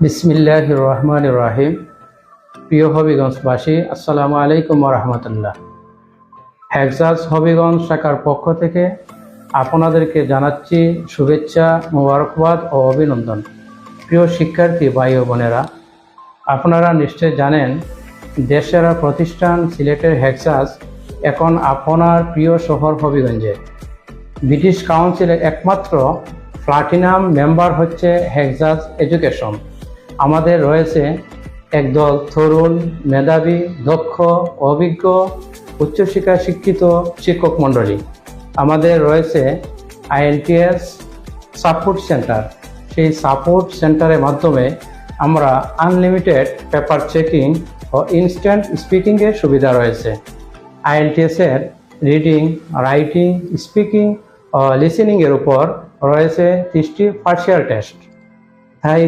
বিসমিল্লাহির রহমানির রহিম। প্রিয় হবিগঞ্জবাসী, আসসালামু আলাইকুম ওয়া রাহমাতুল্লাহ। হেক্সাস হবিগঞ্জ শাখার পক্ষ থেকে আপনাদেরকে জানাচ্ছি শুভেচ্ছা, মোবারকবাদ ও অভিনন্দন। প্রিয় শিক্ষার্থী ভাই ও বোনেরা, আপনারা নিশ্চয় জানেন দেশসেরা প্রতিষ্ঠান সিলেটের হেক্সাস এখন আপনার প্রিয় শহর হবিগঞ্জে। ব্রিটিশ কাউন্সিলের একমাত্র প্লাটিনাম মেম্বার হচ্ছে হেক্সাস এডুকেশন। আমাদের রয়েছে একদল তরুণ, মেধাবী, দক্ষ, অভিজ্ঞ, উচ্চশিক্ষা শিক্ষিত শিক্ষক মণ্ডলী। আমাদের রয়েছে IELTS সাপোর্ট সেন্টার। সেই সাপোর্ট সেন্টারের মাধ্যমে আমরা আনলিমিটেড পেপার চেকিং ও ইনস্ট্যান্ট স্পিকিংয়ের সুবিধা রয়েছে। IELTS এর রিডিং, রাইটিং, স্পিকিং ও লিসেনিংয়ের উপর রয়েছে 30টি পার্সিয়াল টেস্ট। তাই